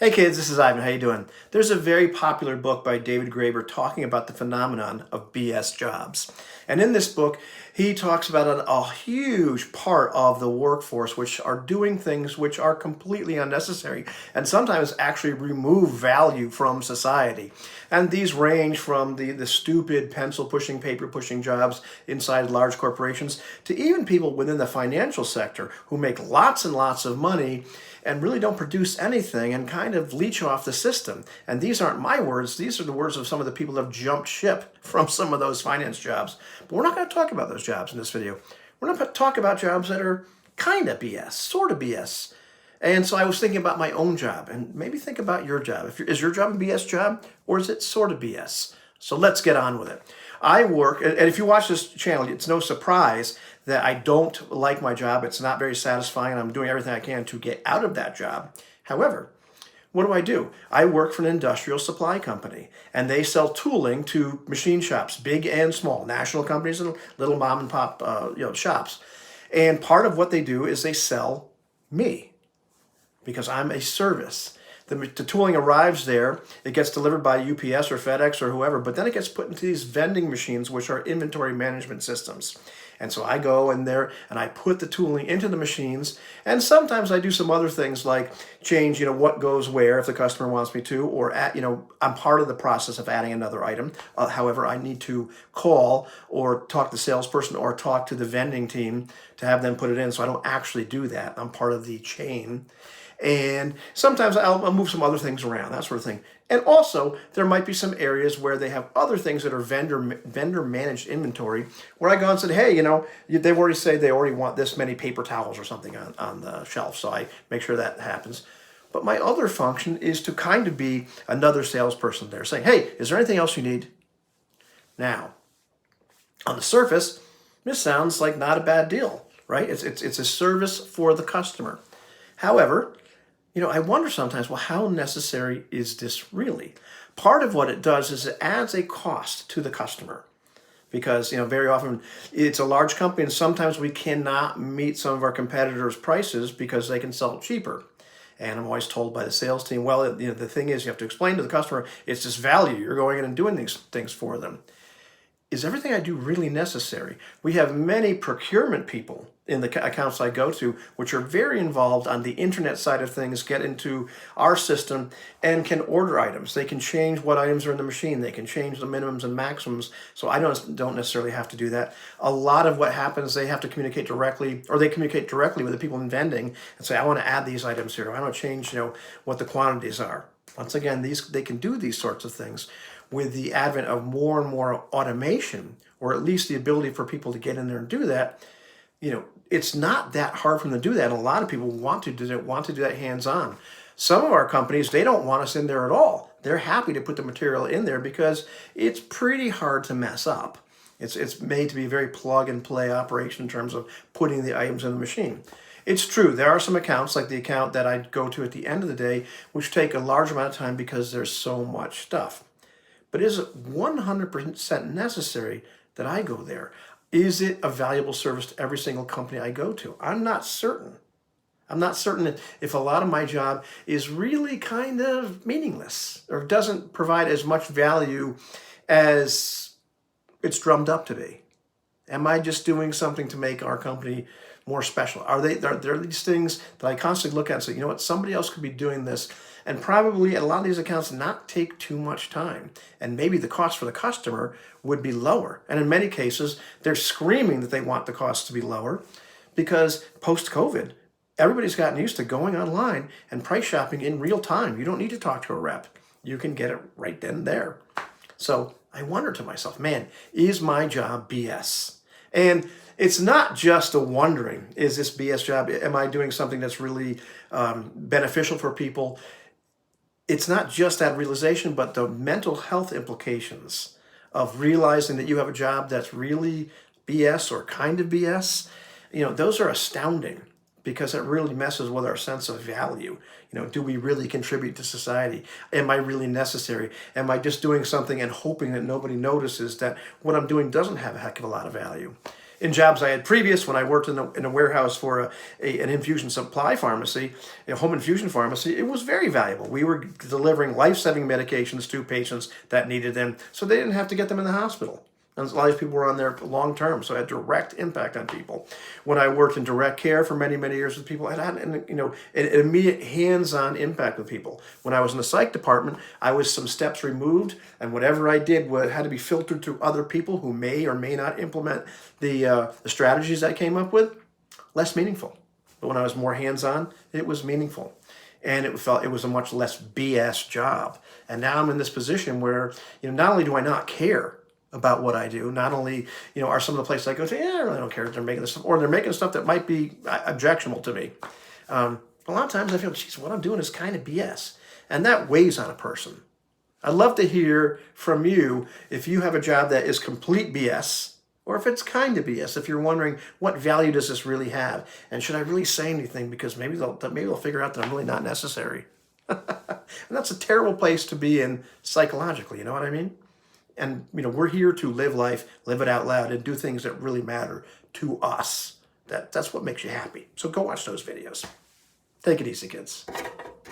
Hey kids, this is Ivan. How you doing? There's a very popular book by David Graeber talking about the phenomenon of BS jobs. And in this book, he talks about a huge part of the workforce which are doing things which are completely unnecessary and sometimes actually remove value from society. And these range from the stupid pencil pushing, paper pushing jobs inside large corporations to even people within the financial sector who make lots and lots of money and really don't produce anything and kind of leech off the system. And these aren't my words, these are the words of some of the people that have jumped ship from some of those finance jobs. But we're not going to talk about those jobs in this video. We're going to talk about jobs that are kind of BS, sort of BS. And so I was thinking about my own job, and maybe think about your job. Is your job a BS job, or is it sort of BS? So let's get on with it. I work, and if you watch this channel, it's no surprise that I don't like my job. It's not very satisfying. I'm doing everything I can to get out of that job. However, what do? I work for an industrial supply company, and they sell tooling to machine shops, big and small, national companies and little mom and pop shops. And part of what they do is they sell me because I'm a service. The tooling arrives there, it gets delivered by UPS or FedEx or whoever, but then it gets put into these vending machines, which are inventory management systems. And so I go in there and I put the tooling into the machines, and sometimes I do some other things like change, what goes where if the customer wants me to, or I'm part of the process of adding another item. However, I need to call or talk to the salesperson or talk to the vending team to have them put it in, so I don't actually do that. I'm part of the chain. And sometimes I'll move some other things around, that sort of thing. And also, there might be some areas where they have other things that are vendor managed inventory, where I go and said, hey, they already want this many paper towels or something on the shelf, so I make sure that happens. But my other function is to kind of be another salesperson there, saying, hey, is there anything else you need? Now, on the surface, this sounds like not a bad deal, right? It's a service for the customer. However, I wonder sometimes, well, how necessary is this really? Part of what it does is it adds a cost to the customer because, very often it's a large company and sometimes we cannot meet some of our competitors' prices because they can sell it cheaper. And I'm always told by the sales team, well, the thing is you have to explain to the customer, it's this value. You're going in and doing these things for them. Is everything I do really necessary? We have many procurement people in the accounts I go to, which are very involved on the internet side of things, get into our system and can order items. They can change what items are in the machine. They can change the minimums and maximums. So I don't necessarily have to do that. A lot of what happens, they have to communicate directly, or they communicate directly with the people in vending and say, I want to add these items here. I want to change, what the quantities are. Once again, they can do these sorts of things. With the advent of more and more automation, or at least the ability for people to get in there and do that, it's not that hard for them to do that. And a lot of people want to do that hands-on. Some of our companies, they don't want us in there at all. They're happy to put the material in there because it's pretty hard to mess up. It's made to be a very plug-and-play operation in terms of putting the items in the machine. It's true, there are some accounts, like the account that I go to at the end of the day, which take a large amount of time because there's so much stuff. But is it 100% necessary that I go there? Is it a valuable service to every single company I go to? I'm not certain. I'm not certain if a lot of my job is really kind of meaningless or doesn't provide as much value as it's drummed up to be. Am I just doing something to make our company more special? Are there these things that I constantly look at and say, somebody else could be doing this, and probably a lot of these accounts not take too much time, and maybe the cost for the customer would be lower. And in many cases, they're screaming that they want the cost to be lower because post-COVID, everybody's gotten used to going online and price shopping in real time. You don't need to talk to a rep. You can get it right then and there. So I wonder to myself, man, is my job BS? And it's not just a wondering, is this BS job? Am I doing something that's really beneficial for people? It's not just that realization, but the mental health implications of realizing that you have a job that's really BS or kind of BS. Those are astounding because it really messes with our sense of value. Do we really contribute to society? Am I really necessary? Am I just doing something and hoping that nobody notices that what I'm doing doesn't have a heck of a lot of value? In jobs I had previous, when I worked in a warehouse for an infusion supply pharmacy, a home infusion pharmacy, it was very valuable. We were delivering life-saving medications to patients that needed them, so they didn't have to get them in the hospital. And a lot of people were on there long term, so it had direct impact on people. When I worked in direct care for many, many years with people, it had an immediate hands-on impact with people. When I was in the psych department, I was some steps removed, and whatever I did had to be filtered through other people who may or may not implement the strategies I came up with. Less meaningful. But when I was more hands-on, it was meaningful. And it was a much less BS job. And now I'm in this position where, not only do I not care about what I do, not only, are some of the places I go to, I really don't care if they're making this stuff, or they're making stuff that might be objectionable to me. A lot of times I feel, geez, what I'm doing is kind of BS. And that weighs on a person. I'd love to hear from you if you have a job that is complete BS, or if it's kind of BS, if you're wondering, what value does this really have? And should I really say anything? Because maybe they'll figure out that I'm really not necessary. And that's a terrible place to be in psychologically, you know what I mean? And, we're here to live life, live it out loud, and do things that really matter to us. That's what makes you happy. So go watch those videos. Take it easy, kids.